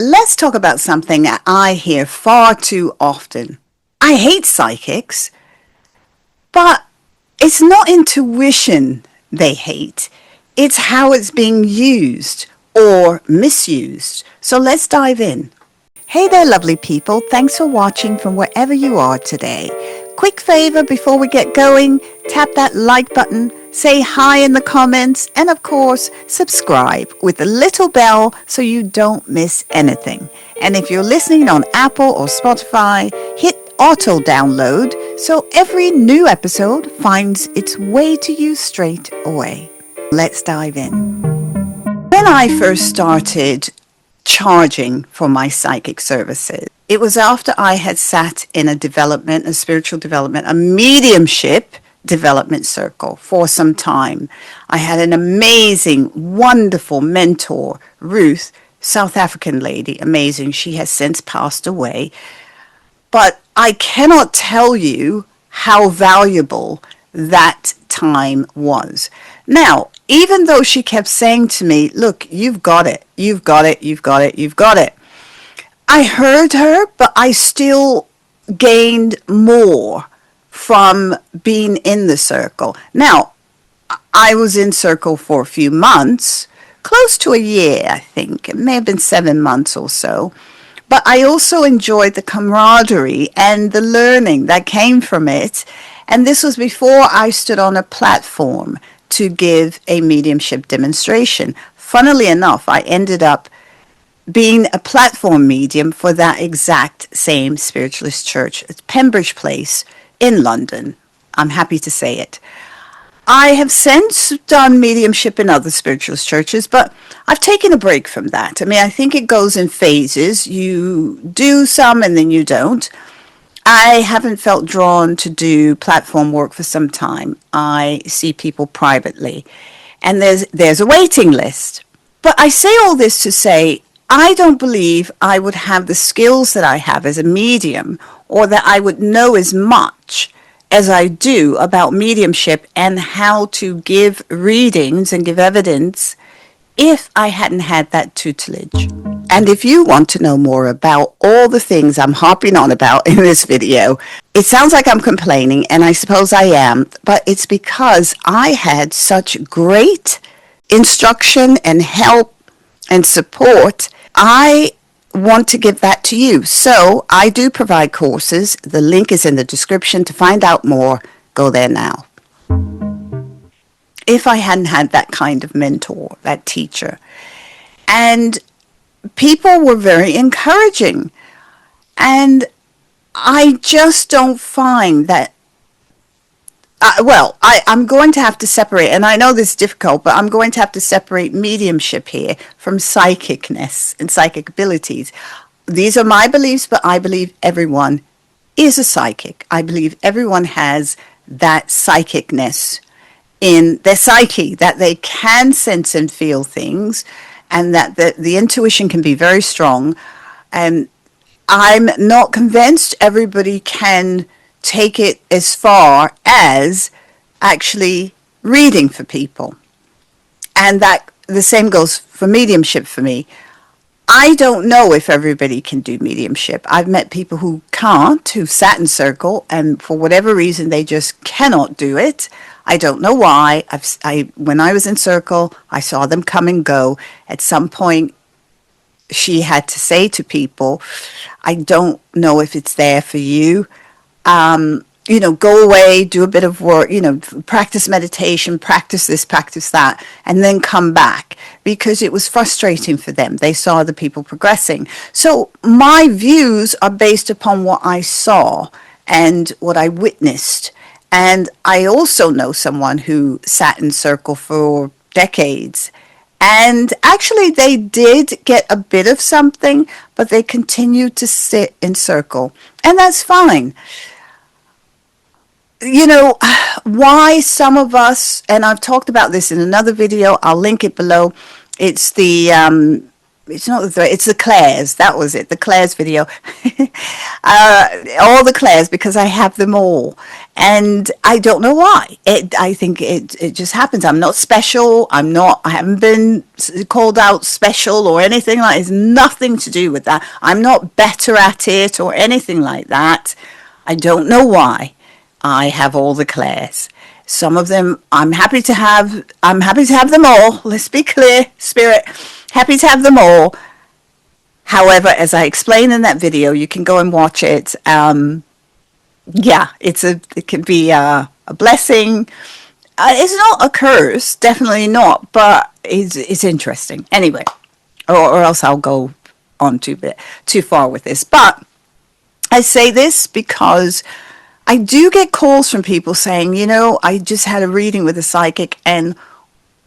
let's talk about something that I hear far too often. I hate psychics, but it's not intuition they hate. It's how it's being used or misused. So let's dive in. Hey there, lovely people. Thanks for watching from wherever you are today. Quick favor before we get going, tap that like button, say hi in the comments, and of course, subscribe with the little bell so you don't miss anything. And if you're listening on Apple or Spotify, hit auto download so every new episode finds its way to you straight away. Let's dive in. When I first started charging for my psychic services, it was after I had sat in a spiritual development, a mediumship development circle for some time. I had an amazing, wonderful mentor, Ruth, South African lady, amazing. She has since passed away. But I cannot tell you how valuable that time was. Now, even though she kept saying to me, look, you've got it, you've got it, you've got it, you've got it. I heard her, but I still gained more from being in the circle. Now, I was in circle for a few months, close to a year, I think. It may have been 7 months or so. But I also enjoyed the camaraderie and the learning that came from it. And this was before I stood on a platform to give a mediumship demonstration. Funnily enough, I ended up being a platform medium for that exact same spiritualist church at Pembridge Place in London. I'm happy to say it. I have since done mediumship in other spiritualist churches, but I've taken a break from that. I mean, I think it goes in phases. You do some and then you don't. I haven't felt drawn to do platform work for some time. I see people privately, and there's a waiting list. But I say all this to say, I don't believe I would have the skills that I have as a medium, or that I would know as much as I do about mediumship and how to give readings and give evidence if I hadn't had that tutelage. And if you want to know more about all the things I'm harping on about in this video, it sounds like I'm complaining, and I suppose I am, but it's because I had such great instruction and help and support. I want to give that to you. So I do provide courses. The link is in the description. To find out more, go there now. If I hadn't had that kind of mentor, that teacher, and people were very encouraging, and I just don't find that, I'm going to have to separate, and I know this is difficult, but I'm going to have to separate mediumship here from psychicness and psychic abilities. These are my beliefs, but I believe everyone is a psychic. I believe everyone has that psychicness in their psyche, that they can sense and feel things, and that the intuition can be very strong. And I'm not convinced everybody can take it as far as actually reading for people. And that the same goes for mediumship for me. I don't know if everybody can do mediumship. I've met people who can't, who sat in circle, and for whatever reason they just cannot do it. I don't know why. When I was in circle, I saw them come and go. At some point, she had to say to people, I don't know if it's there for you. Go away, do a bit of work, practice meditation, practice this, practice that, and then come back, because it was frustrating for them. They saw the people progressing. So my views are based upon what I saw and what I witnessed. And I also know someone who sat in circle for decades. And actually, they did get a bit of something, but they continued to sit in circle. And that's fine. Why some of us, and I've talked about this in another video, I'll link it below. It's the it's not the thread, it's the Claires. That was it, the Claires video. All the Claires, because I have them all. And I don't know why. I think it just happens. I'm not special. I haven't been called out special or anything like that. It's nothing to do with that. I'm not better at it or anything like that. I don't know why. I have all the Claires. Some of them I'm happy to have them all. Let's be clear, Spirit. Happy to have them all. However, as I explained in that video, you can go and watch it. Yeah, it can be a blessing. It's not a curse, definitely not, but it's interesting. Anyway, or else I'll go on too far with this. But I say this because I do get calls from people saying, I just had a reading with a psychic and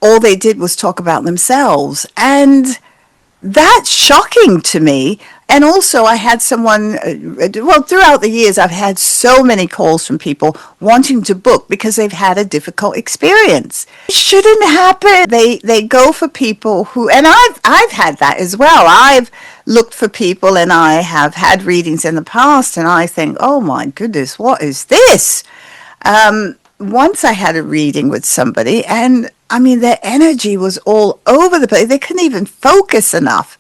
all they did was talk about themselves. And that's shocking to me. And also I had someone, throughout the years, I've had so many calls from people wanting to book because they've had a difficult experience. It shouldn't happen. They go for people who, and I've had that as well. I've looked for people and I have had readings in the past and I think, oh my goodness, what is this? Once I had a reading with somebody and I mean, their energy was all over the place. They couldn't even focus enough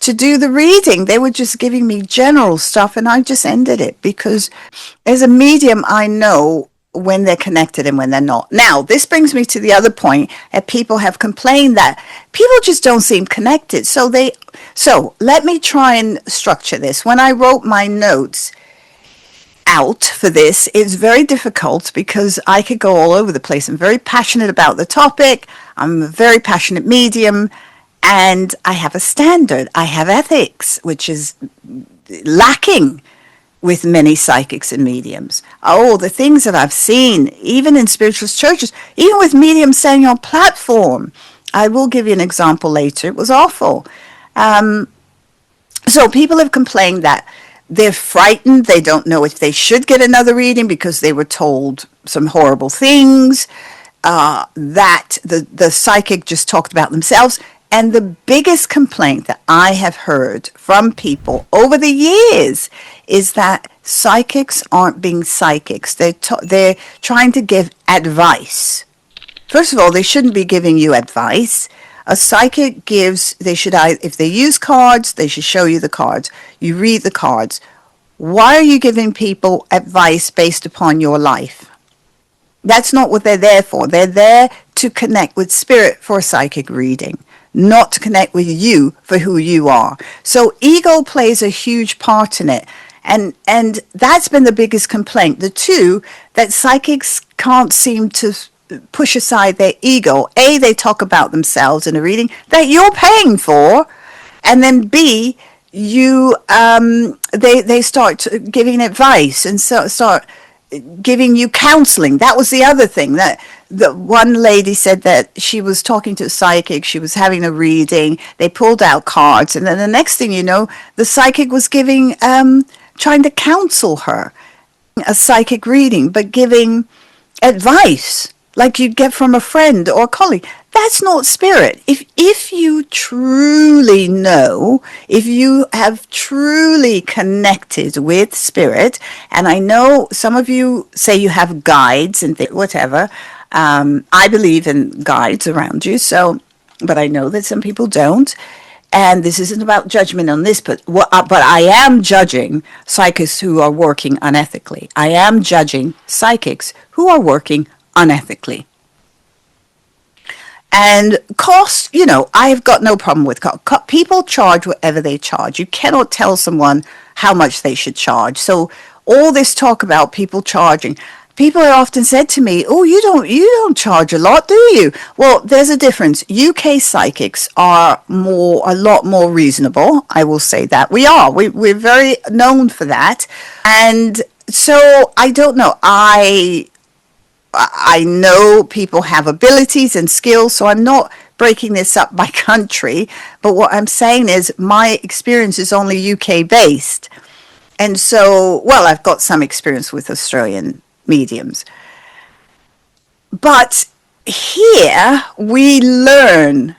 to do the reading. They were just giving me general stuff and I just ended it because as a medium, I know when they're connected and when they're not. Now, this brings me to the other point that people have complained that people just don't seem connected. So let me try and structure this. When I wrote my notes out for this, it's very difficult because I could go all over the place. I'm very passionate about the topic. I'm a very passionate medium and I have a standard. I have ethics, which is lacking with many psychics and mediums. Oh, the things that I've seen, even in spiritualist churches, even with mediums saying on platform. I will give you an example later. It was awful. So people have complained that they're frightened. They don't know if they should get another reading because they were told some horrible things, that the psychic just talked about themselves. And the biggest complaint that I have heard from people over the years is that psychics aren't being psychics. They're trying to give advice. First of all, they shouldn't be giving you advice. A psychic if they use cards, they should show you the cards. You read the cards. Why are you giving people advice based upon your life? That's not what they're there for. They're there to connect with spirit for a psychic reading, not to connect with you for who you are. So ego plays a huge part in it. And that's been the biggest complaint. The two, that psychics can't seem to push aside their ego. A, they talk about themselves in a reading that you're paying for, and then B, they start giving advice and start giving you counseling. That was the other thing, that the one lady said that she was talking to a psychic, she was having a reading, they pulled out cards, and then the next thing you know, the psychic was trying to counsel her, a psychic reading, but giving advice like you'd get from a friend or a colleague. That's not spirit. If you truly know, if you have truly connected with spirit, and I know some of you say you have guides and whatever. I believe in guides around you, but I know that some people don't. And this isn't about judgment on this, but I am judging psychics who are working unethically. I am judging psychics who are working unethically. And cost, I've got no problem with cost. People charge whatever they charge. You cannot tell someone how much they should charge. So all this talk about people charging, people have often said to me, oh, you don't charge a lot, do you? Well, there's a difference. UK psychics are a lot more reasonable. I will say that. We're very known for that. And so I don't know. I know people have abilities and skills, so I'm not breaking this up by country, but what I'm saying is my experience is only UK based. And so, I've got some experience with Australian mediums. But here we learn,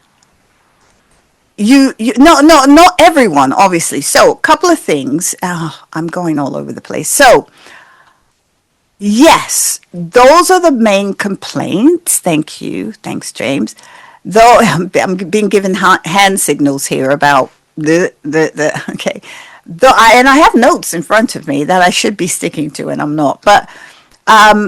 not everyone, obviously. So, a couple of things. I'm going all over the place. So, yes, those are the main complaints. Thank you. Thanks, James. Though I'm being given hand signals here about the okay. Though I have notes in front of me that I should be sticking to, and I'm not. But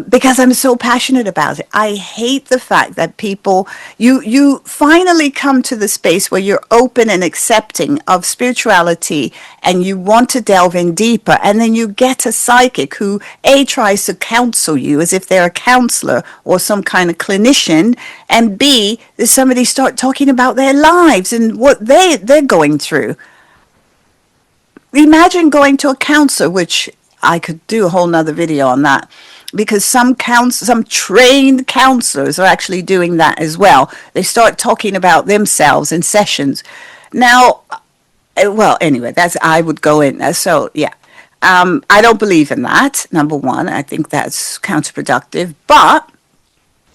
because I'm so passionate about it. I hate the fact that people, you finally come to the space where you're open and accepting of spirituality and you want to delve in deeper, and then you get a psychic who A, tries to counsel you as if they're a counselor or some kind of clinician, and B, there's somebody start talking about their lives and what they're going through. Imagine going to a counselor, which I could do a whole nother video on that, because some trained counselors are actually doing that as well. They start talking about themselves in sessions. Now, well, anyway, I would go in. So, yeah. I don't believe in that, number one. I think that's counterproductive. But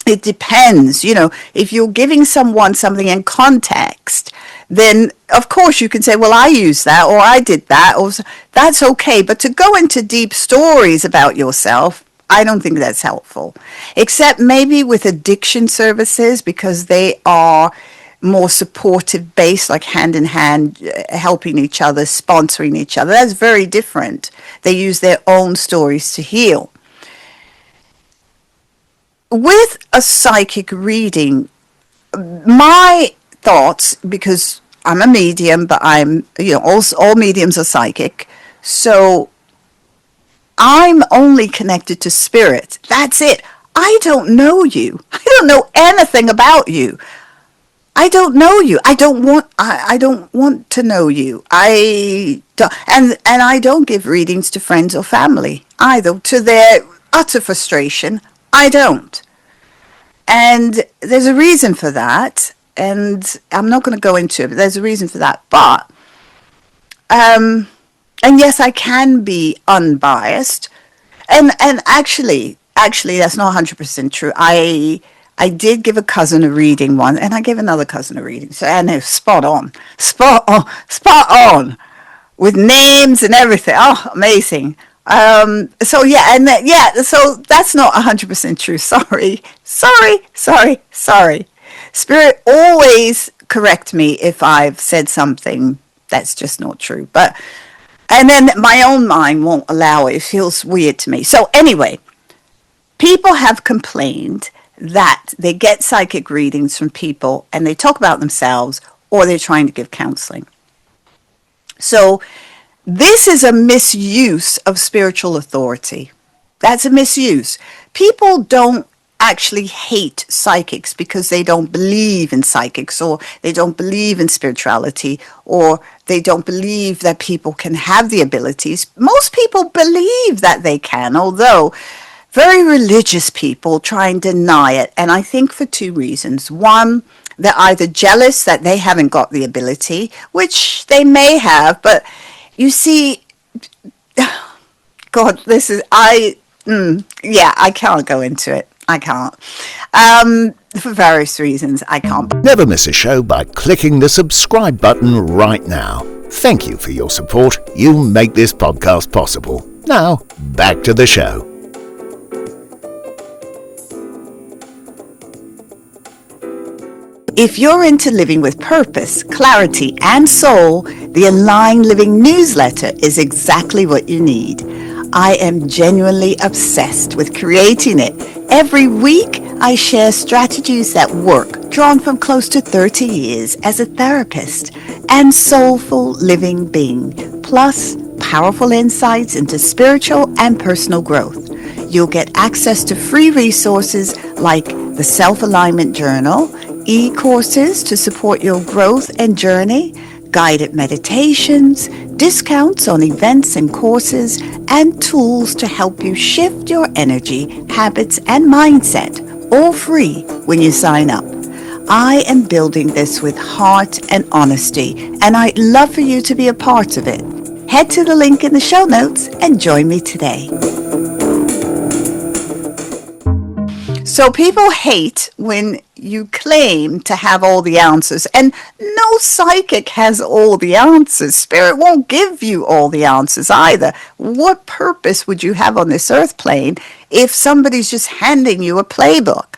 it depends. If you're giving someone something in context, then of course you can say, well, I used that, or I did that, or that's okay. But to go into deep stories about yourself, I don't think that's helpful, except maybe with addiction services, because they are more supportive based, like hand in hand, helping each other, sponsoring each other. That's very different. They use their own stories to heal. With a psychic reading, my thoughts, because I'm a medium, but all mediums are psychic. So I'm only connected to spirit. That's it. I don't know you. I don't know anything about you. I don't know you. I don't want to know you. I don't, and I don't give readings to friends or family either, to their utter frustration. I don't. And there's a reason for that. And I'm not going to go into it, but there's a reason for that. But and yes, I can be unbiased. And actually, that's not 100% true. I did give a cousin a reading once, and I gave another cousin a reading. So, and it was spot on, with names and everything. Oh, amazing. So yeah, so that's not 100% true. Sorry. Spirit always correct me if I've said something that's just not true. And then my own mind won't allow it. It feels weird to me. So anyway, people have complained that they get psychic readings from people and they talk about themselves, or they're trying to give counseling. So this is a misuse of spiritual authority. That's a misuse. People don't actually hate psychics because they don't believe in psychics, or they don't believe in spirituality, or they don't believe that people can have the abilities. Most people believe that they can, although very religious people try and deny it. And I think for two reasons. One, they're either jealous that they haven't got the ability, which they may have, but you see, God, I can't go into it. I can't. For various reasons, I can't. Never miss a show by clicking the subscribe button right now. Thank you for your support. You make this podcast possible. Now, back to the show. If you're into living with purpose, clarity, and soul, the Aligned Living newsletter is exactly what you need. I am genuinely obsessed with creating it. Every week, I share strategies that work, drawn from close to 30 years as a therapist and soulful living being, plus powerful insights into spiritual and personal growth. You'll get access to free resources like the Self-Alignment Journal, e-courses to support your growth and journey, guided meditations, discounts on events and courses, and tools to help you shift your energy, habits, and mindset, all free when you sign up. I am building this with heart and honesty, and I'd love for you to be a part of it. Head to the link in the show notes and join me today. So people hate when you claim to have all the answers. And no psychic has all the answers. Spirit won't give you all the answers either. What purpose would you have on this earth plane if somebody's just handing you a playbook?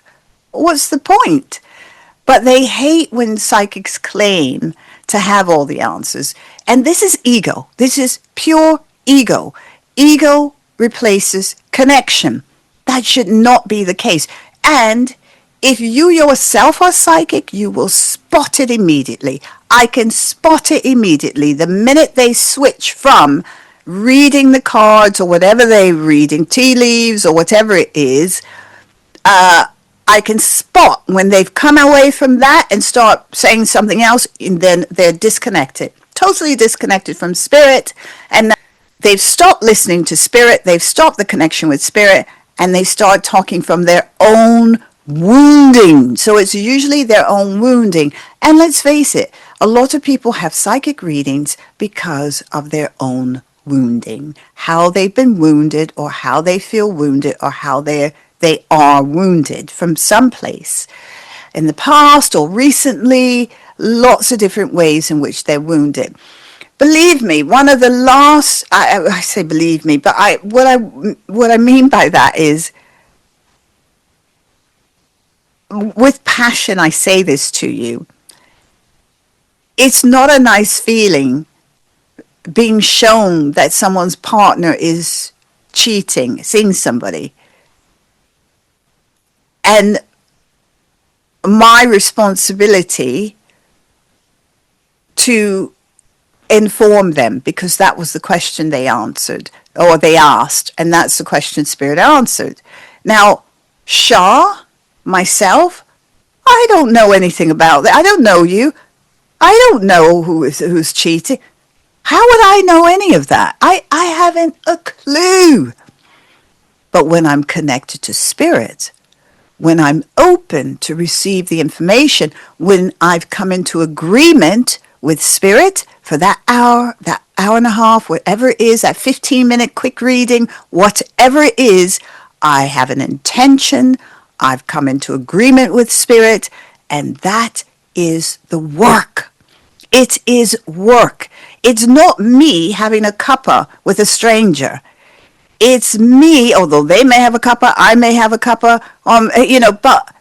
What's the point? But they hate when psychics claim to have all the answers. And this is ego. This is pure ego. Ego replaces connection. That should not be the case. And if you yourself are psychic, you will spot it immediately. I can spot it immediately. The minute they switch from reading the cards or whatever they're reading, tea leaves or whatever it is, I can spot when they've come away from that and start saying something else, and then they're disconnected, totally disconnected from spirit, and they've stopped listening to spirit, they've stopped the connection with spirit, and they start talking from their own wounding. So it's usually their own wounding. And let's face it, a lot of people have psychic readings because of their own wounding, how they've been wounded or how they feel wounded or how they are wounded from someplace in the past or recently, lots of different ways in which they're wounded. Believe me, one of the last, I say believe me, but what I mean by that is, with passion I say this to you, it's not a nice feeling being shown that someone's partner is cheating, seeing somebody. And my responsibility to inform them, because that was the question they answered, or they asked, and that's the question Spirit answered. Now, Shah, myself, I don't know anything about that. I don't know you. I don't know who's cheating. How would I know any of that? I haven't a clue. But when I'm connected to Spirit, when I'm open to receive the information, when I've come into agreement with Spirit for that hour and a half, whatever it is, that 15-minute quick reading, whatever it is, I have an intention, I've come into agreement with Spirit, and that is the work. It is work. It's not me having a cuppa with a stranger. It's me, although they may have a cuppa, I may have a cuppa, but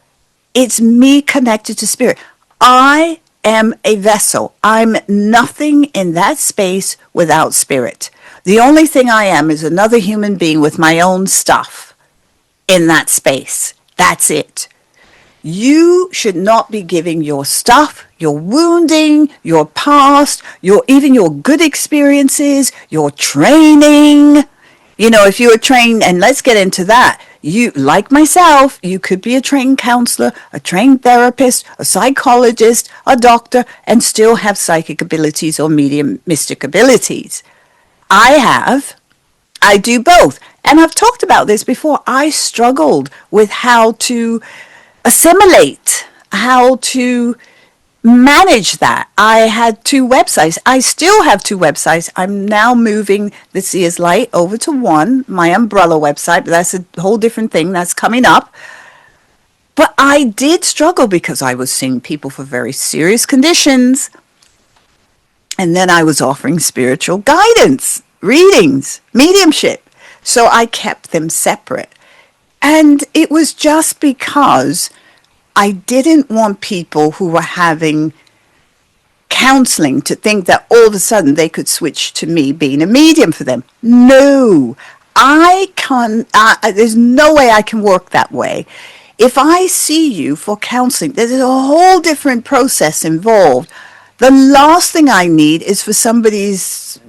it's me connected to Spirit. I am a vessel. I'm nothing in that space without Spirit. The only thing I am is another human being with my own stuff in that space. That's it. You should not be giving your stuff, your wounding, your past, even your good experiences, your training. If you were trained, and let's get into that, you, like myself, you could be a trained counselor, a trained therapist, a psychologist, a doctor, and still have psychic abilities or medium mystic abilities. I do both. And I've talked about this before. I struggled with how to assimilate, how to manage that. I had 2 websites. I still have 2 websites. I'm now moving the Seer's Light over to one, my umbrella website, but that's a whole different thing that's coming up. But I did struggle because I was seeing people for very serious conditions. And then I was offering spiritual guidance, readings, mediumship. So I kept them separate. And it was just because I didn't want people who were having counseling to think that all of a sudden they could switch to me being a medium for them. No, there's no way I can work that way. If I see you for counseling, there's a whole different process involved. The last thing I need is for somebody's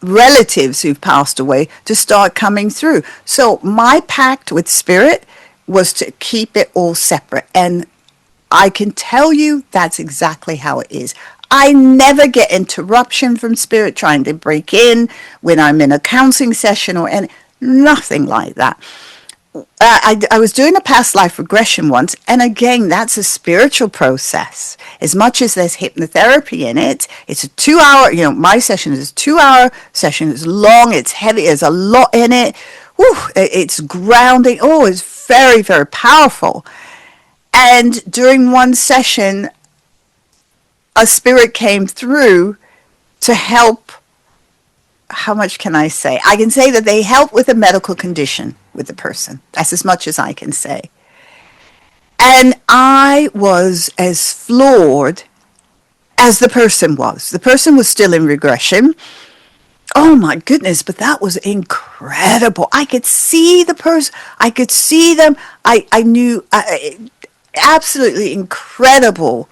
relatives who've passed away to start coming through. So my pact with Spirit was to keep it all separate. And I can tell you that's exactly how it is. I never get interruption from Spirit trying to break in when I'm in a counseling session or nothing like that. I was doing a past life regression once, and again, that's a spiritual process. As much as there's hypnotherapy in it, it's a 2-hour, my session is a 2-hour session. It's long, it's heavy, there's a lot in it. It's grounding. It's very, very powerful. And during one session, a spirit came through to help. How much can I say? I can say that they help with a medical condition with the person. That's as much as I can say. And I was as floored as the person was. The person was still in regression. Oh my goodness, but that was incredible. I could see the person. I could see them. I knew, absolutely incredible.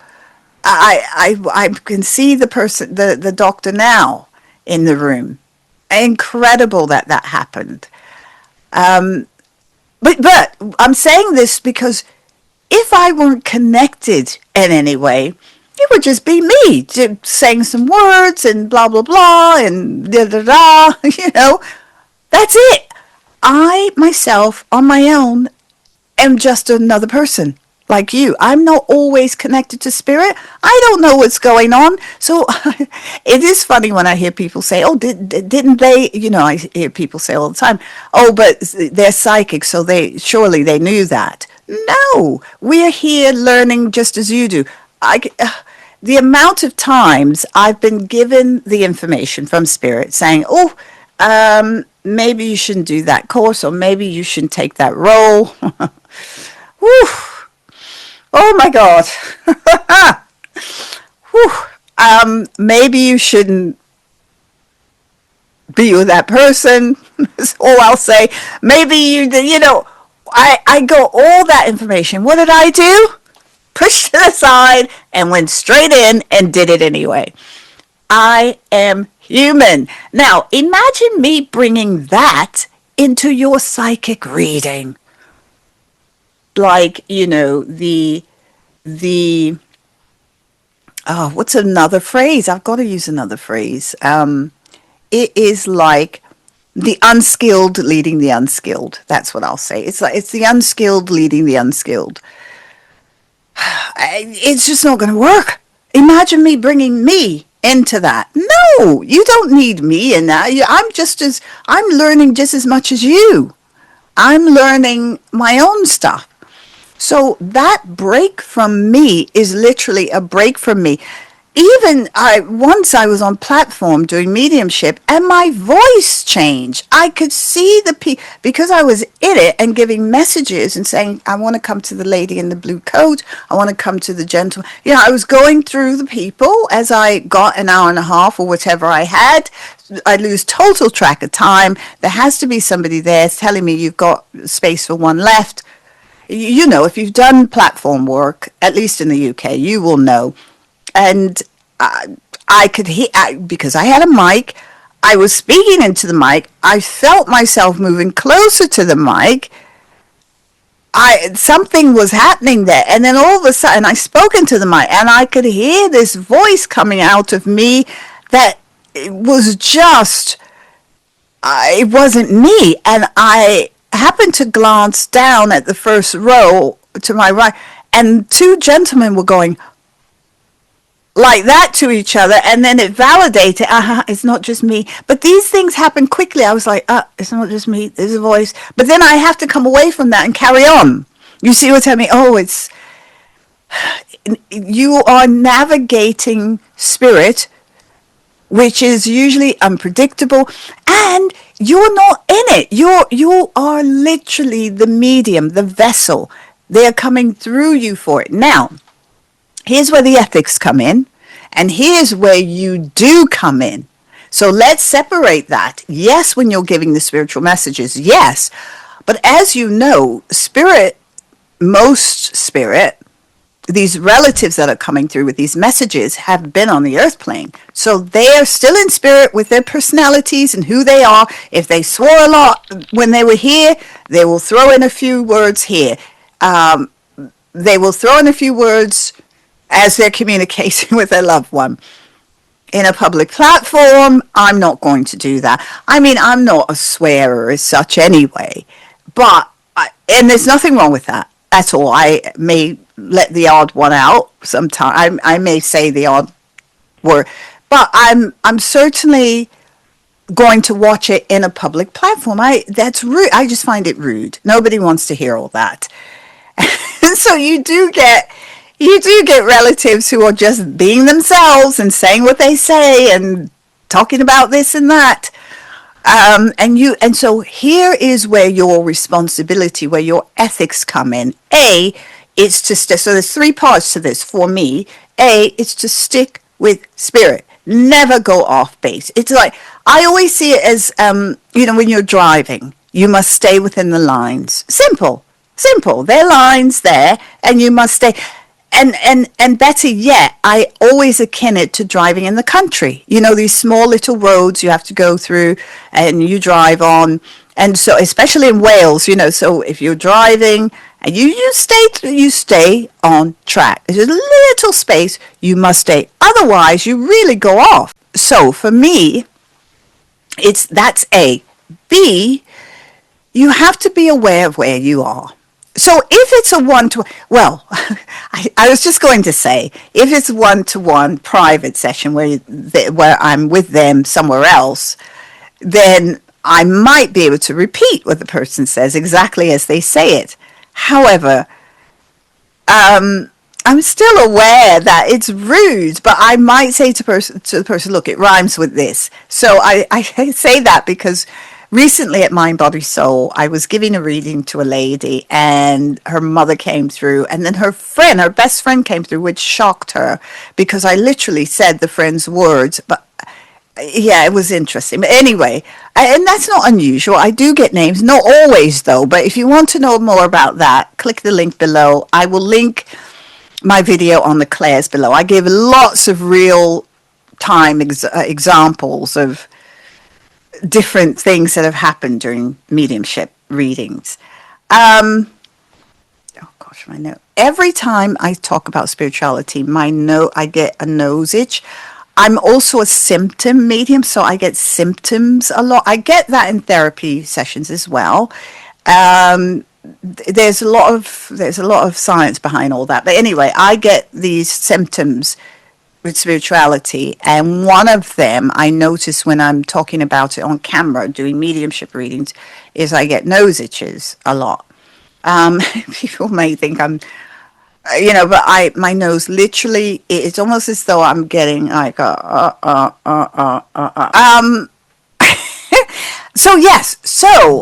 I can see the person, the doctor now in the room. Incredible that that happened. But I'm saying this because if I weren't connected in any way, it would just be me saying some words and blah, blah, blah, and da, da, da, that's it. I, myself, on my own, am just another person like you. I'm not always connected to spirit. I don't know what's going on. So it is funny when I hear people say, oh, didn't they, I hear people say all the time, oh, but they're psychic, so surely they knew that. No, we're here learning just as you do. The amount of times I've been given the information from spirit saying, oh, maybe you shouldn't do that course, or maybe you shouldn't take that role. Whew. Oh my God. Whew. Maybe you shouldn't be with that person. That's all I'll say. Maybe I got all that information. What did I do? Pushed it aside and went straight in and did it anyway. I am human. Now, imagine me bringing that into your psychic reading. Like, what's another phrase? I've got to use another phrase. It is like the unskilled leading the unskilled. That's what I'll say. It's the unskilled leading the unskilled. It's just not going to work. Imagine me bringing me into that. No, you don't need me in that. I'm learning just as much as you. I'm learning my own stuff. So that break from me is literally a break from me. Even once I was on platform doing mediumship and my voice changed. I could see because I was in it and giving messages and saying, I want to come to the lady in the blue coat. I want to come to the gentleman. I was going through the people as I got an hour and a half or whatever I had. I lose total track of time. There has to be somebody there telling me you've got space for one left. If you've done platform work, at least in the UK, you will know. And I could hear, because I had a mic, I was speaking into the mic. I felt myself moving closer to the mic. Something was happening there. And then all of a sudden I spoke into the mic and I could hear this voice coming out of me that it was just, it wasn't me. And I happened to glance down at the first row to my right, and two gentlemen were going like that to each other, and then it validated, it's not just me. But these things happen quickly. I was like, it's not just me, there's a voice. But then I have to come away from that and carry on. You see what I mean? You are navigating spirit, which is usually unpredictable, and you're not in it. You are literally the medium, the vessel. They're coming through you for it. Now, here's where the ethics come in, and here's where you do come in. So let's separate that. Yes, when you're giving the spiritual messages, yes. But as you know, most spirit, these relatives that are coming through with these messages have been on the earth plane. So they are still in spirit with their personalities and who they are. If they swore a lot when they were here, they will throw in a few words here. They will throw in a few words as they're communicating with their loved one. In a public platform, I'm not going to do that. I mean, I'm not a swearer as such anyway. And there's nothing wrong with that at all. I may let the odd one out sometime. I may say the odd word. But I'm certainly going to watch it in a public platform. That's rude. I just find it rude. Nobody wants to hear all that. So you do get relatives who are just being themselves and saying what they say and talking about this and that. And so here is where your responsibility, where your ethics come in. It's to so there's three parts to this for me. It's to stick with spirit. Never go off base. It's like I always see it as when you're driving, you must stay within the lines. Simple, simple. There are lines there, and you must stay. And better yet, I always akin it to driving in the country. These small little roads you have to go through and you drive on. And so, especially in Wales, so if you're driving and you stay on track. There's a little space, you must stay. Otherwise, you really go off. So for me, that's A. B, you have to be aware of where you are. So if it's a one-to-one, well, I was just going to say, if it's one-to-one private session where I'm with them somewhere else, then I might be able to repeat what the person says exactly as they say it. However, I'm still aware that it's rude, but I might say to the person, look, it rhymes with this. So I say that because recently at Mind, Body, Soul, I was giving a reading to a lady and her mother came through, and then her best friend came through, which shocked her because I literally said the friend's words, but yeah, it was interesting. But anyway, and that's not unusual. I do get names, not always though, but if you want to know more about that, click the link below. I will link my video on the clairs below. I give lots of real time examples of different things that have happened during mediumship readings. Oh gosh, my note. Every time I talk about spirituality, I get a nose itch. I'm also a symptom medium, so I get symptoms a lot. I get that in therapy sessions as well. There's a lot of science behind all that. But anyway, I get these symptoms with spirituality, and one of them I notice when I'm talking about it on camera doing mediumship readings is I get nose itches a lot. People may think I'm but my nose literally, it's almost as though I'm getting like so yes, so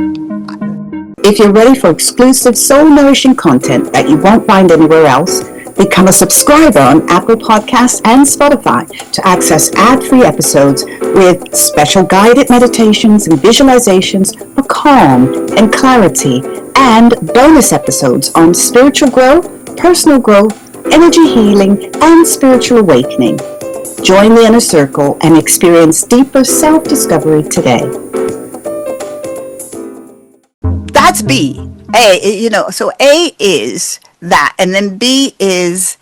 if you're ready for exclusive soul-nourishing content that you won't find anywhere else, become a subscriber on Apple Podcasts and Spotify to access ad-free episodes with special guided meditations and visualizations for calm and clarity, and bonus episodes on spiritual growth, personal growth, energy healing, and spiritual awakening. Join the inner circle and experience deeper self-discovery today. That's B. So A is that, and then B is,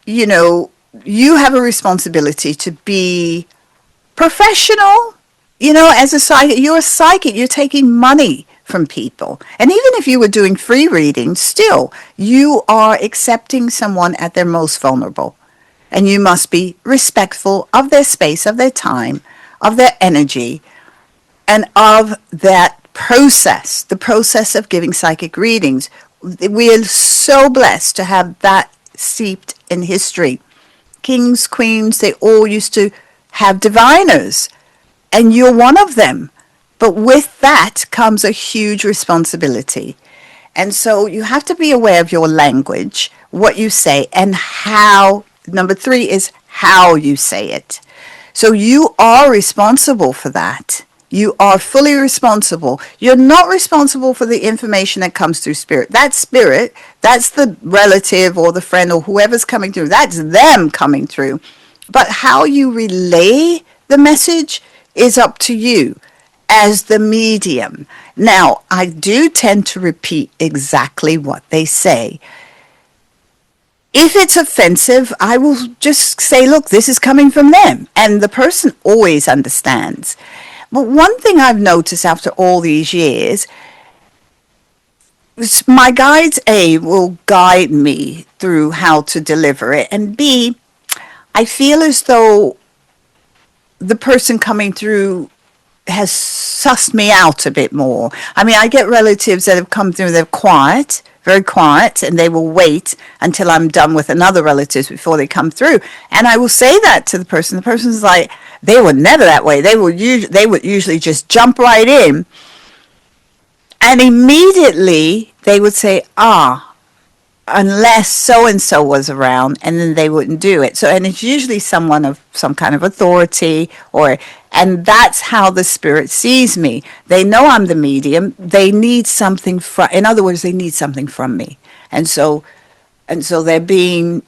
you have a responsibility to be professional. As a psychic, you're taking money from people. And even if you were doing free readings, still, you are accepting someone at their most vulnerable. And you must be respectful of their space, of their time, of their energy, and of that process, the process of giving psychic readings. We are so blessed to have that steeped in history. Kings, queens, they all used to have diviners, and you're one of them. But with that comes a huge responsibility. And so you have to be aware of your language, what you say, and how. Number 3 is how you say it. So you are responsible for that. You are fully responsible. You're not responsible for the information that comes through spirit. That's the relative or the friend or whoever's coming through. That's them coming through. But how you relay the message is up to you as the medium. Now, I do tend to repeat exactly what they say. If it's offensive, I will just say, look, this is coming from them. And the person always understands. But one thing I've noticed after all these years, my guides, A, will guide me through how to deliver it. And B, I feel as though the person coming through has sussed me out a bit more. I mean, I get relatives that have come through, they're quiet, very quiet, and they will wait until I'm done with another relatives before they come through. And I will say that to the person. The person's like, they were never that way. They would usually just jump right in. And immediately they would say, unless so-and-so was around, and then they wouldn't do it. So, and it's usually someone of some kind of authority, and that's how the spirit sees me. They know I'm the medium. They need something in other words, they need something from me. And so they're being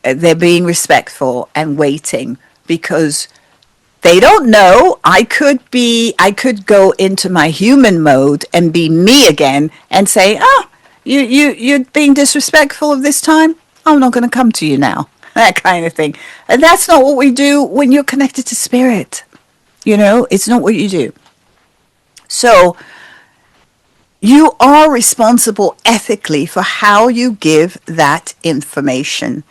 respectful and waiting, because they don't know. I could go into my human mode and be me again and say, you're being disrespectful of this time. I'm not going to come to you now. That kind of thing. And that's not what we do when you're connected to spirit. It's not what you do. So you are responsible ethically for how you give that information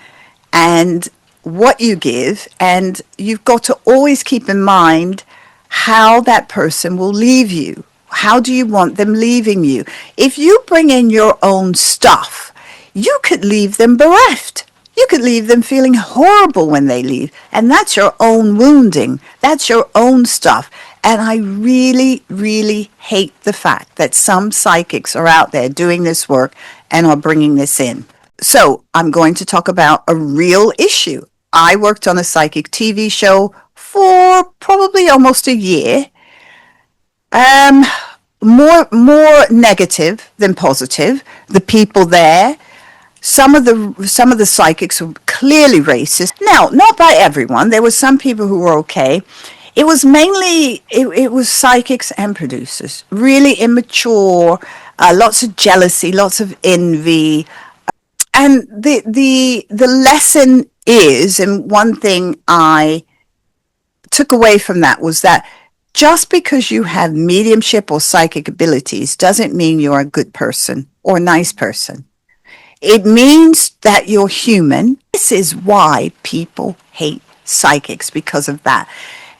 and what you give. And you've got to always keep in mind how that person will leave you. How do you want them leaving you? If you bring in your own stuff, you could leave them bereft. You could leave them feeling horrible when they leave. And that's your own wounding. That's your own stuff. And I really, really hate the fact that some psychics are out there doing this work and are bringing this in. So I'm going to talk about a real issue. I worked on a psychic TV show for probably almost a year. More negative than positive. The people there, some of the psychics were clearly racist. Now, not by everyone. There were some people who were okay. It was mainly it was psychics and producers, really immature, lots of jealousy, lots of envy, and the lesson is, and one thing I took away from that was that just because you have mediumship or psychic abilities doesn't mean you're a good person or a nice person. It means that you're human. This is why people hate psychics, because of that.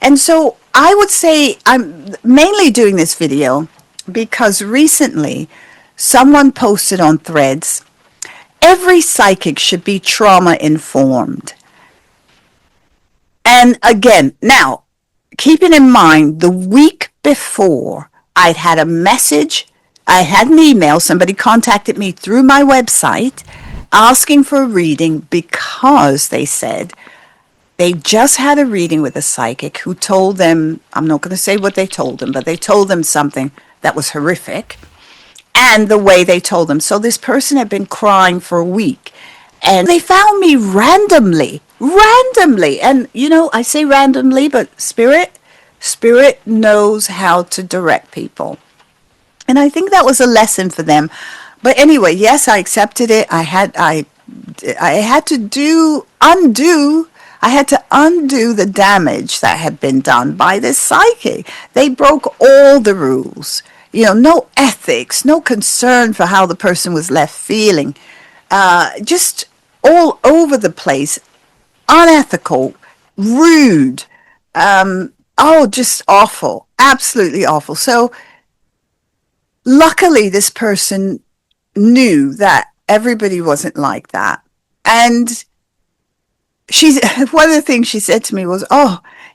And so I would say I'm mainly doing this video because recently someone posted on Threads, every psychic should be trauma informed. And again, now, keeping in mind, the week before, I'd had a message, I had an email, somebody contacted me through my website asking for a reading because they said they just had a reading with a psychic who told them, I'm not going to say what they told them, but they told them something that was horrific, and the way they told them. So this person had been crying for a week, and they found me randomly. And, I say randomly, but spirit knows how to direct people. And I think that was a lesson for them. But anyway, yes, I accepted it. I had to undo the damage that had been done by this psychic. They broke all the rules. No ethics, no concern for how the person was left feeling. Just all over the place. Unethical, rude, just awful, absolutely awful. So luckily this person knew that everybody wasn't like that. And one of the things she said to me was,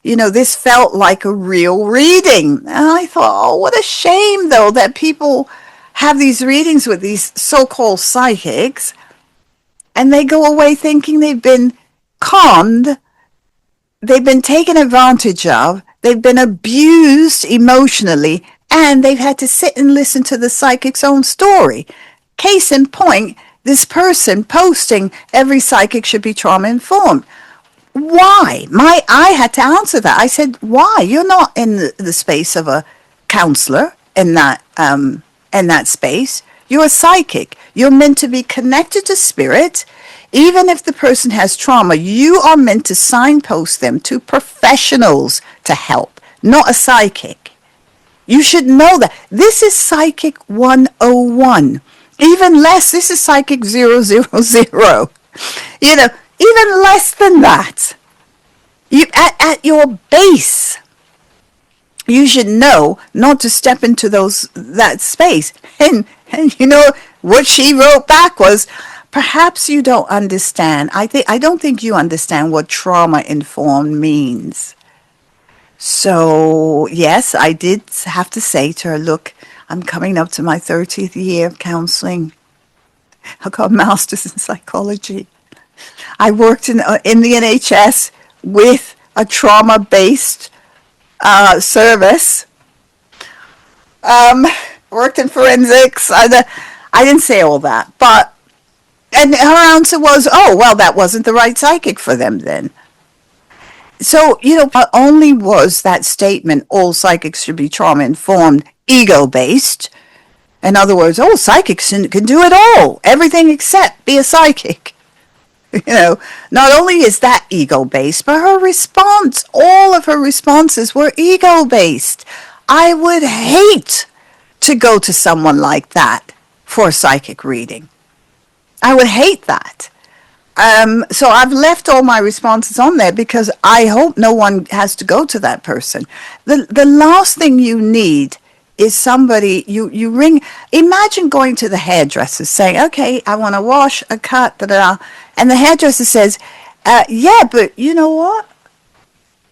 this felt like a real reading. And I thought, what a shame though that people have these readings with these so-called psychics and they go away thinking they've been conned, they've been taken advantage of, they've been abused emotionally, and they've had to sit and listen to the psychic's own story. Case in point, this person posting every psychic should be trauma informed. Why? I had to answer that. I said, why? You're not in the space of a counselor in that space. You're a psychic. You're meant to be connected to spirit. Even if the person has trauma, you are meant to signpost them to professionals to help, not a psychic. You should know that. This is Psychic 101. Even less, this is Psychic 000. Even less than that. You at your base, you should know not to step into that space. And you know what she wrote back was, perhaps you don't understand. I don't think you understand what trauma informed means. So yes, I did have to say to her, look, I'm coming up to my 30th year of counseling. I got a master's in psychology. I worked in the NHS with a trauma-based service. Worked in forensics. I didn't say all that, but and her answer was, oh, well, that wasn't the right psychic for them then. So, not only was that statement, all psychics should be trauma-informed, ego-based. In other words, oh, psychics can do it all, everything except be a psychic. Not only is that ego-based, but her response, all of her responses were ego-based. I would hate to go to someone like that for a psychic reading. I would hate that. So I've left all my responses on there because I hope no one has to go to that person. The last thing you need is somebody, you ring, imagine going to the hairdresser saying, okay, I want to wash, a cut, da-da-da. And the hairdresser says, yeah, but you know what?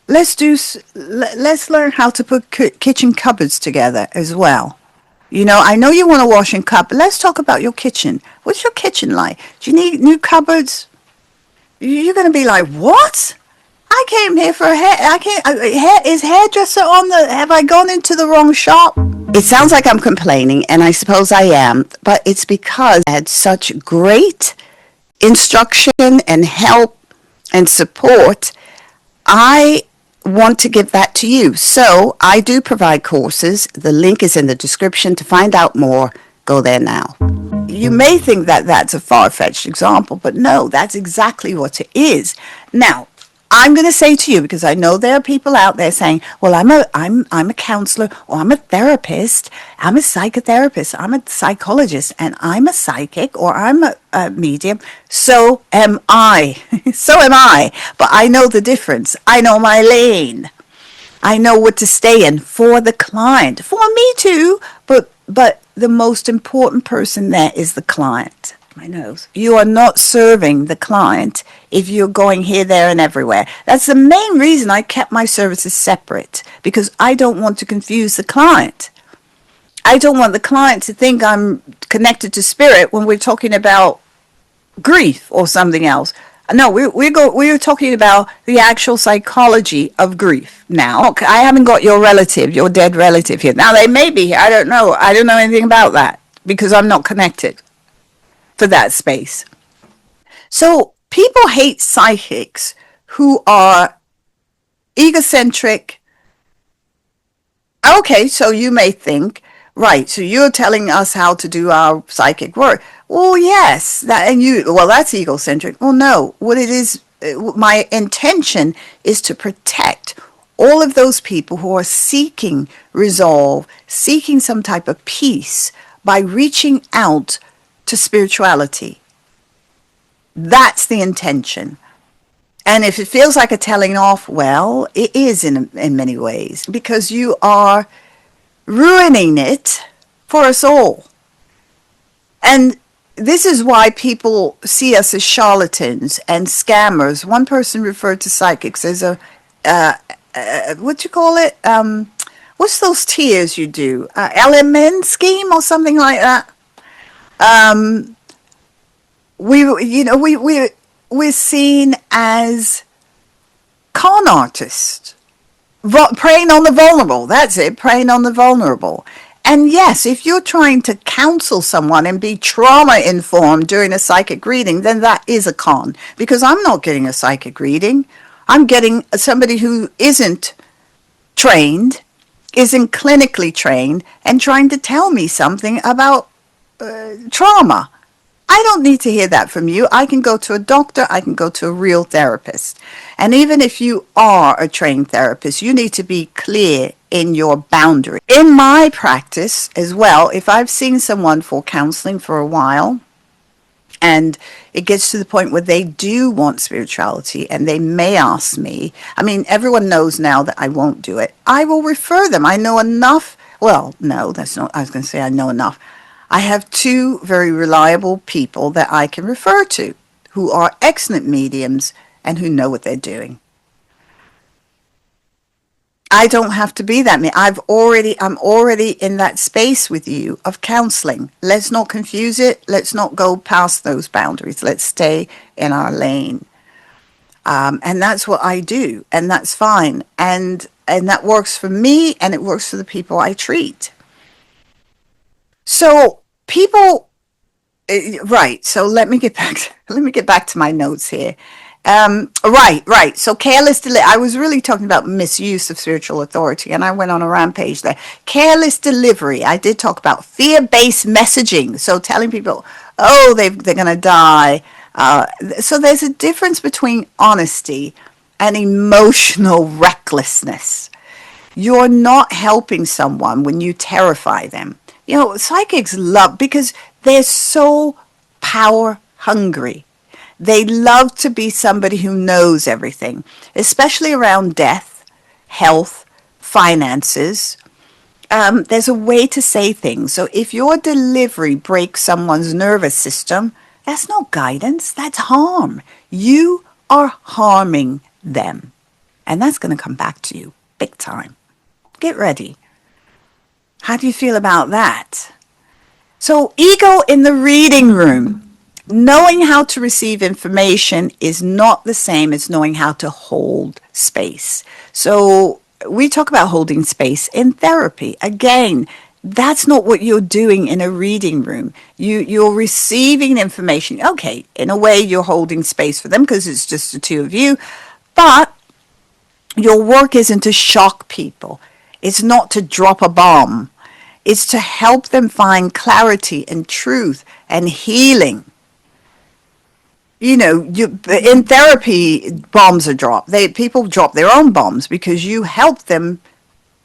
Let's learn how to put kitchen cupboards together as well. I know you want to wash and cut, but let's talk about your kitchen. What's your kitchen like? Do you need new cupboards? You're going to be like, what? I came here for a hair. Is hairdresser on the? Have I gone into the wrong shop? It sounds like I'm complaining, and I suppose I am, but it's because I had such great instruction and help and support. I want to give that to you. So I do provide courses. The link is in the description. To find out more, go there now. You may think that that's a far-fetched example, but no, that's exactly what it is. Now, I'm going to say to you, because I know there are people out there saying, well, I'm a counselor, or I'm a therapist, I'm a psychotherapist, I'm a psychologist, and I'm a psychic, or I'm a medium. So am I. So am I. But I know the difference. I know my lane. I know what to stay in for the client. For me too, but the most important person there is the client. My nose. You are not serving the client if you're going here, there, and everywhere. That's the main reason I kept my services separate, because I don't want to confuse the client. I don't want the client to think I'm connected to spirit when we're talking about grief or something else. No, we're talking about the actual psychology of grief. Now, I haven't got your dead relative here. Now, they may be here. I don't know. I don't know anything about that because I'm not connected for that space. So people hate psychics who are egocentric. Okay, so you may think, right, so you're telling us how to do our psychic work. Well, yes, that's egocentric. Well, no, what it is, my intention is to protect all of those people who are seeking resolve, seeking some type of peace by reaching out to spirituality. That's the intention. And if it feels like a telling off, well, it is in many ways, because you are ruining it for us all. And this is why people see us as charlatans and scammers. One person referred to psychics as what you call it? What's those tiers you do? LMN scheme or something like that. We're seen as con artists, preying on the vulnerable. That's it, preying on the vulnerable. And yes, if you're trying to counsel someone and be trauma informed during a psychic reading, then that is a con, because I'm not getting a psychic reading. I'm getting somebody who isn't trained, isn't clinically trained, and trying to tell me something about trauma. I don't need to hear that from you. I can go to a doctor. I can go to a real therapist. And even if you are a trained therapist, you need to be clear in your boundary. In my practice as well, if I've seen someone for counseling for a while And it gets to the point where they do want spirituality and they may ask me. I mean, everyone knows now that I won't do it. I will refer them. I know enough. Well, no, that's not, I was going to say I know enough. I have two very reliable people that I can refer to who are excellent mediums and who know what they're doing. I don't have to be that. I'm already in that space with you of counseling. Let's not confuse it. Let's not go past those boundaries. Let's stay in our lane. And that's what I do. And that's fine. And that works for me and it works for the people I treat. So people, right. So let me get back to my notes here. Right. So careless delivery. I was really talking about misuse of spiritual authority, and I went on a rampage there. Careless delivery. I did talk about fear-based messaging. So telling people, oh, they're going to die. So there's a difference between honesty and emotional recklessness. You're not helping someone when you terrify them. You know, psychics love, because they're so power hungry. They love to be somebody who knows everything, especially around death, health, finances. There's a way to say things. So if your delivery breaks someone's nervous system, that's not guidance, that's harm. You are harming them. And that's going to come back to you big time. Get ready. How do you feel about that? So ego in the reading room. Knowing how to receive information is not the same as knowing how to hold space. So we talk about holding space in therapy. Again, that's not what you're doing in a reading room. You're receiving information. Okay, in a way you're holding space for them because it's just the two of you. But your work isn't to shock people. It's not to drop a bomb. It's to help them find clarity and truth and healing. You know, in therapy, bombs are dropped. People drop their own bombs because you help them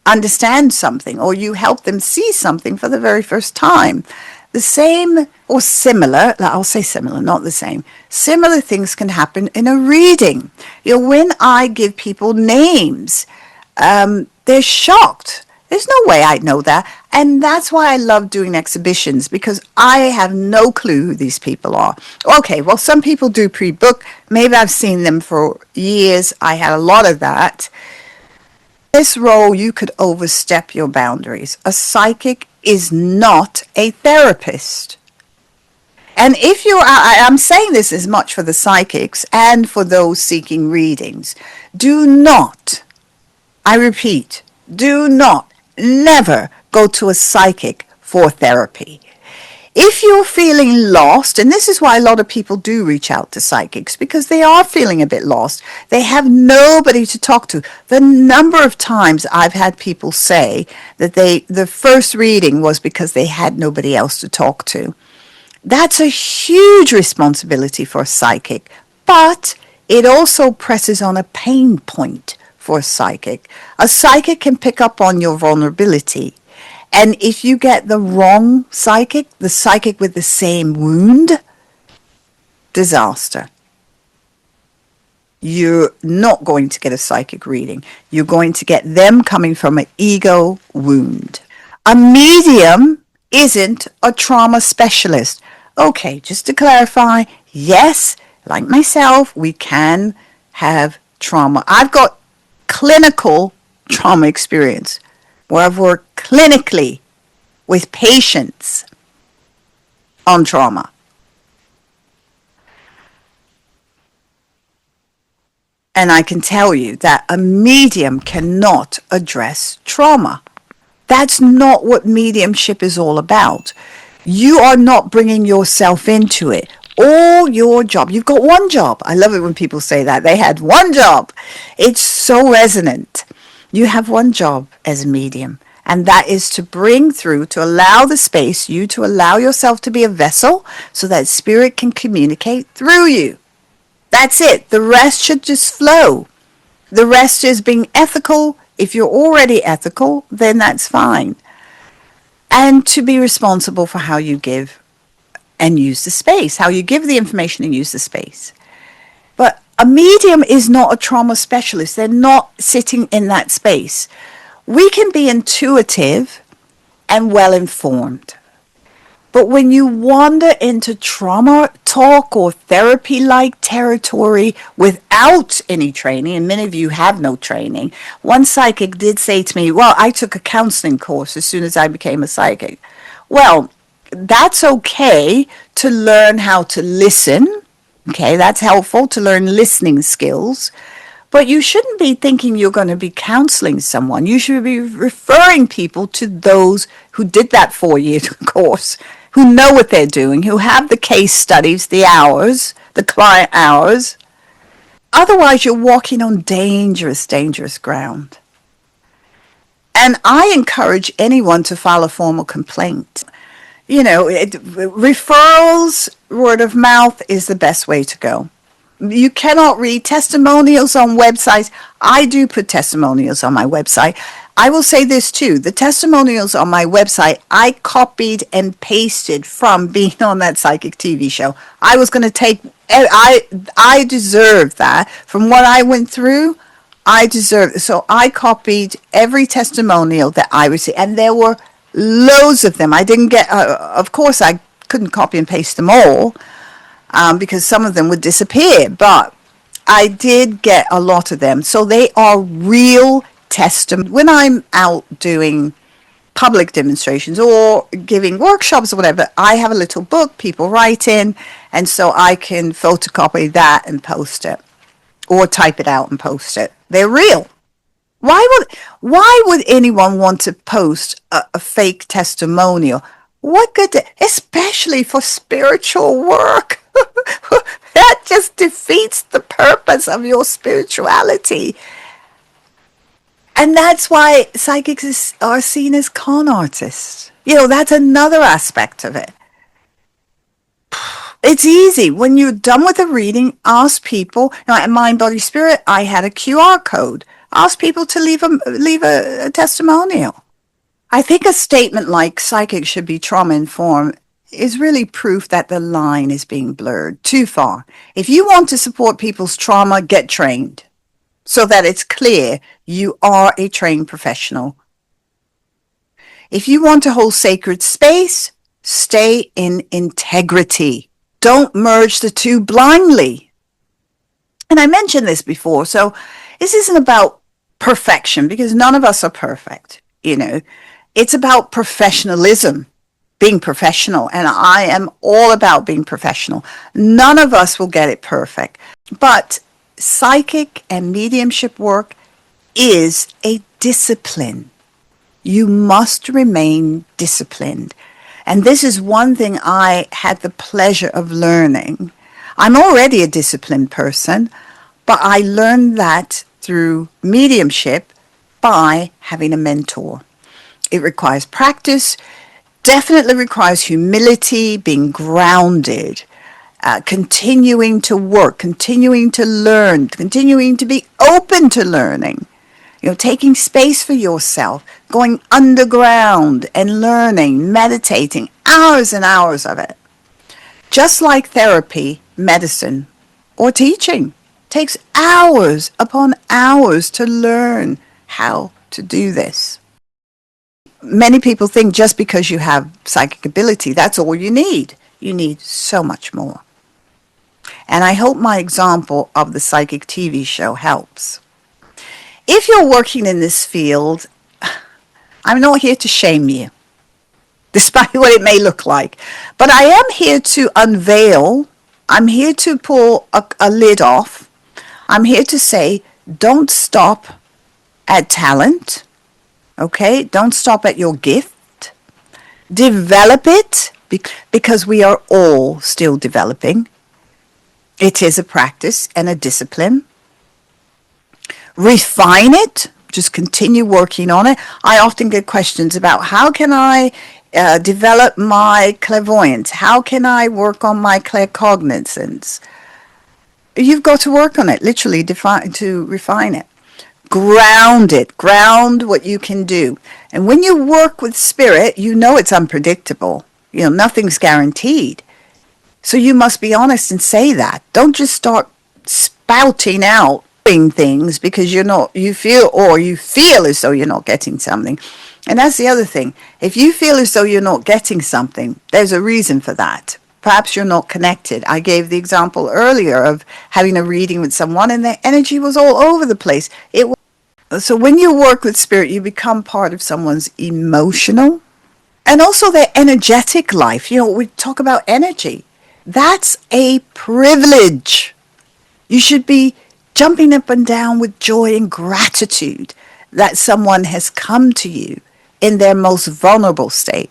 understand something or you help them see something for the very first time. The same or similar, I'll say similar, not the same. Similar things can happen in a reading. You know, when I give people names, they're shocked. There's no way I'd know that. And that's why I love doing exhibitions, because I have no clue who these people are. Okay, well, some people do pre-book. Maybe I've seen them for years. I had a lot of that. This role, you could overstep your boundaries. A psychic is not a therapist. And if I'm saying this as much for the psychics and for those seeking readings, do not, I repeat, do not, never go to a psychic for therapy. If you're feeling lost, and this is why a lot of people do reach out to psychics, because they are feeling a bit lost. They have nobody to talk to. The number of times I've had people say that the first reading was because they had nobody else to talk to. That's a huge responsibility for a psychic, but it also presses on a pain point for a psychic. A psychic can pick up on your vulnerability. And if you get the wrong psychic, the psychic with the same wound, disaster. You're not going to get a psychic reading. You're going to get them coming from an ego wound. A medium isn't a trauma specialist. Okay, just to clarify, yes, like myself, we can have trauma. I've got clinical trauma experience where I've worked clinically with patients on trauma. And I can tell you that a medium cannot address trauma. That's not what mediumship is all about. You are not bringing yourself into it. All your job, you've got one job. I love it when people say that. They had one job. It's so resonant. You have one job as a medium, and that is to bring through, to allow the space, you to allow yourself to be a vessel so that spirit can communicate through you. That's it. The rest should just flow. The rest is being ethical. If you're already ethical, then that's fine. And to be responsible for how you give. and use the space, how you give the information and use the space. But a medium is not a trauma specialist. They're not sitting in that space. We can be intuitive and well-informed. But when you wander into trauma talk or therapy-like territory without any training, and many of you have no training, one psychic did say to me, well, I took a counseling course as soon as I became a psychic. Well, that's okay to learn how to listen. Okay, that's helpful to learn listening skills. But you shouldn't be thinking you're going to be counseling someone. You should be referring people to those who did that 4-year course, who know what they're doing, who have the case studies, the hours, the client hours. Otherwise, you're walking on dangerous, dangerous ground. And I encourage anyone to file a formal complaint. You know, referrals, word of mouth is the best way to go. You cannot read testimonials on websites. I do put testimonials on my website. I will say this too. The testimonials on my website, I copied and pasted from being on that psychic TV show. I was going to take, I deserve that. From what I went through, I deserve it. So I copied every testimonial that I received. And there were loads of them. I didn't get, of course, I couldn't copy and paste them all. Because some of them would disappear, but I did get a lot of them. So they are real testimony. When I'm out doing public demonstrations or giving workshops or whatever, I have a little book people write in, and so I can photocopy that and post it, or type it out and post it. They're real. Why would anyone want to post a fake testimonial? What good, especially for spiritual work? That just defeats the purpose of your spirituality. And that's why psychics are seen as con artists. You know, that's another aspect of it. It's easy. When you're done with a reading, ask people. You know, at Mind, Body, Spirit, I had a QR code. Ask people to leave a testimonial. I think a statement like psychics should be trauma-informed is really proof that the line is being blurred too far. If you want to support people's trauma, get trained so that it's clear you are a trained professional. If you want to hold sacred space, stay in integrity. Don't merge the two blindly. And I mentioned this before, so this isn't about perfection because none of us are perfect, you know. It's about professionalism. Being professional, and I am all about being professional. None of us will get it perfect, but psychic and mediumship work is a discipline. You must remain disciplined, and this is one thing I had the pleasure of learning. I'm already a disciplined person, but I learned that through mediumship by having a mentor. It requires practice. Definitely requires humility, being grounded, continuing to work, continuing to learn, continuing to be open to learning, you know, taking space for yourself, going underground and learning, meditating, hours and hours of it. Just like therapy, medicine, or teaching, takes hours upon hours to learn how to do this. Many people think just because you have psychic ability, that's all you need. You need so much more. And I hope my example of the psychic TV show helps. If you're working in this field, I'm not here to shame you, despite what it may look like. But I am here to unveil. I'm here to pull a lid off. I'm here to say, don't stop at talent. Okay, don't stop at your gift. Develop it because we are all still developing. It is a practice and a discipline. Refine it. Just continue working on it. I often get questions about how can I develop my clairvoyance? How can I work on my claircognizance? You've got to work on it, literally to refine it. Ground it. Ground what you can do. And when you work with spirit, you know it's unpredictable. You know, nothing's guaranteed. So you must be honest and say that. Don't just start spouting out things because you feel as though you're not getting something. And that's the other thing. If you feel as though you're not getting something, there's a reason for that. Perhaps you're not connected. I gave the example earlier of having a reading with someone and their energy was all over the place. So when you work with spirit, you become part of someone's emotional and also their energetic life. We talk about energy. That's a privilege. You should be jumping up and down with joy and gratitude that someone has come to you in their most vulnerable state.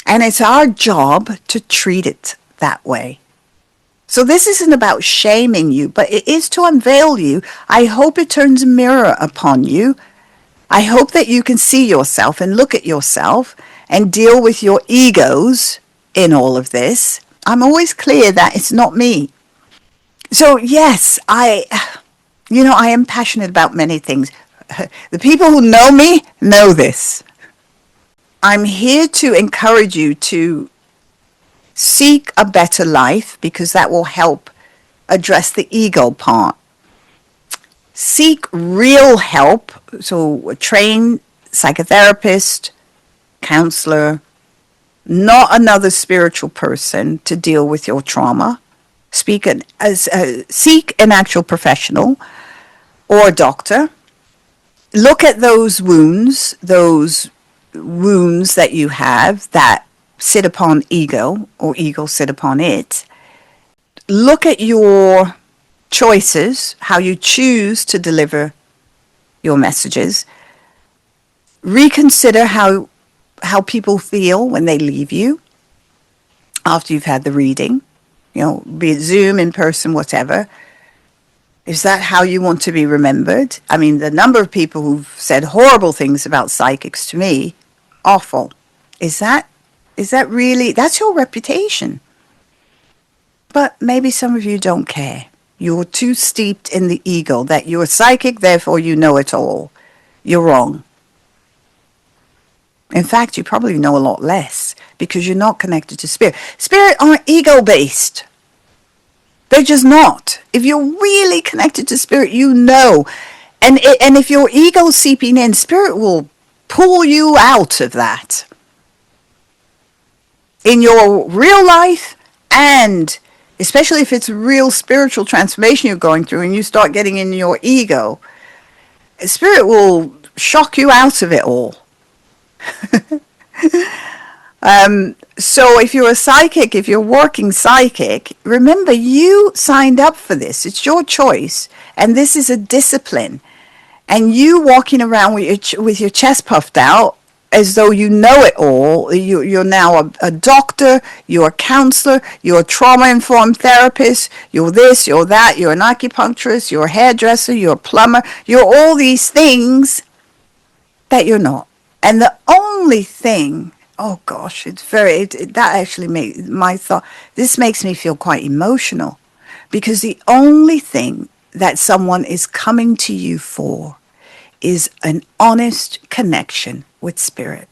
And it's our job to treat it that way. So this isn't about shaming you, but it is to unveil you. I hope it turns a mirror upon you. I hope that you can see yourself and look at yourself and deal with your egos in all of this. I'm always clear that it's not me. So yes, I am passionate about many things. The people who know me know this. I'm here to encourage you to seek a better life because that will help address the ego part. Seek real help. So a trained psychotherapist, counselor, not another spiritual person to deal with your trauma. Seek an actual professional or a doctor. Look at those wounds that you have that sit upon ego or ego sit upon it. Look at your choices, how you choose to deliver your messages. Reconsider how people feel when they leave you after you've had the reading. Be it Zoom, in person, whatever. Is that how you want to be remembered? I mean, the number of people who've said horrible things about psychics to me, awful. Is that really, that's your reputation. But maybe some of you don't care. You're too steeped in the ego that you're psychic, therefore you know it all. You're wrong. In fact, you probably know a lot less because you're not connected to spirit. Spirit aren't ego-based. They're just not. If you're really connected to spirit, you know. And if your ego's seeping in, spirit will pull you out of that. In your real life, and especially if it's real spiritual transformation you're going through and you start getting in your ego, spirit will shock you out of it all. So if you're a psychic, if you're working psychic, remember you signed up for this. It's your choice. And this is a discipline. And you walking around with your chest puffed out as though you know it all. You're now a doctor, you're a counselor, you're a trauma-informed therapist, you're this, you're that, you're an acupuncturist, you're a hairdresser, you're a plumber, you're all these things that you're not. And the only thing, oh gosh, that actually made my thought, this makes me feel quite emotional because the only thing that someone is coming to you for is an honest connection with spirit.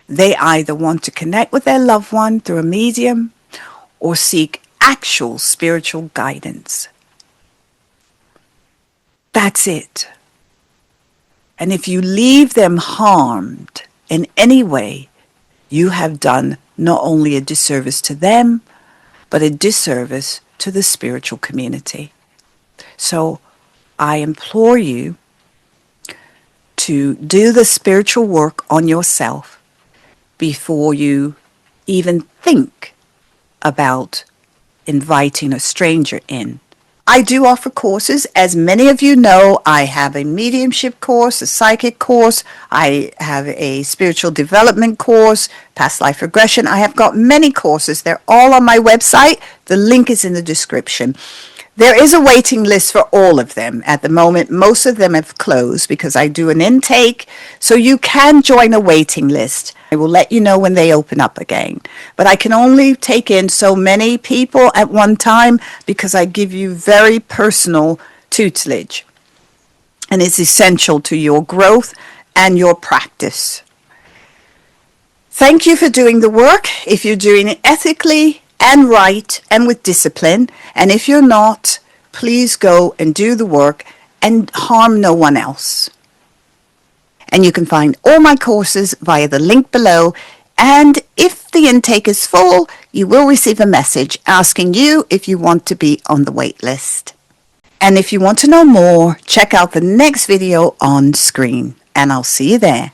They either want to connect with their loved one through a medium or seek actual spiritual guidance. That's it. And if you leave them harmed in any way, you have done not only a disservice to them, but a disservice to the spiritual community. So I implore you to do the spiritual work on yourself before you even think about inviting a stranger in. I do offer courses. As many of you know, I have a mediumship course, a psychic course. I have a spiritual development course, past life regression. I have got many courses. They're all on my website. The link is in the description. There is a waiting list for all of them. At the moment, most of them have closed because I do an intake. So you can join a waiting list. I will let you know when they open up again. But I can only take in so many people at one time because I give you very personal tutelage. And it's essential to your growth and your practice. Thank you for doing the work if you're doing it ethically and right and with discipline. And if you're not, please go and do the work and harm no one else. And you can find all my courses via the link below. And if the intake is full, you will receive a message asking you if you want to be on the wait list. And if you want to know more, check out the next video on screen. And I'll see you there.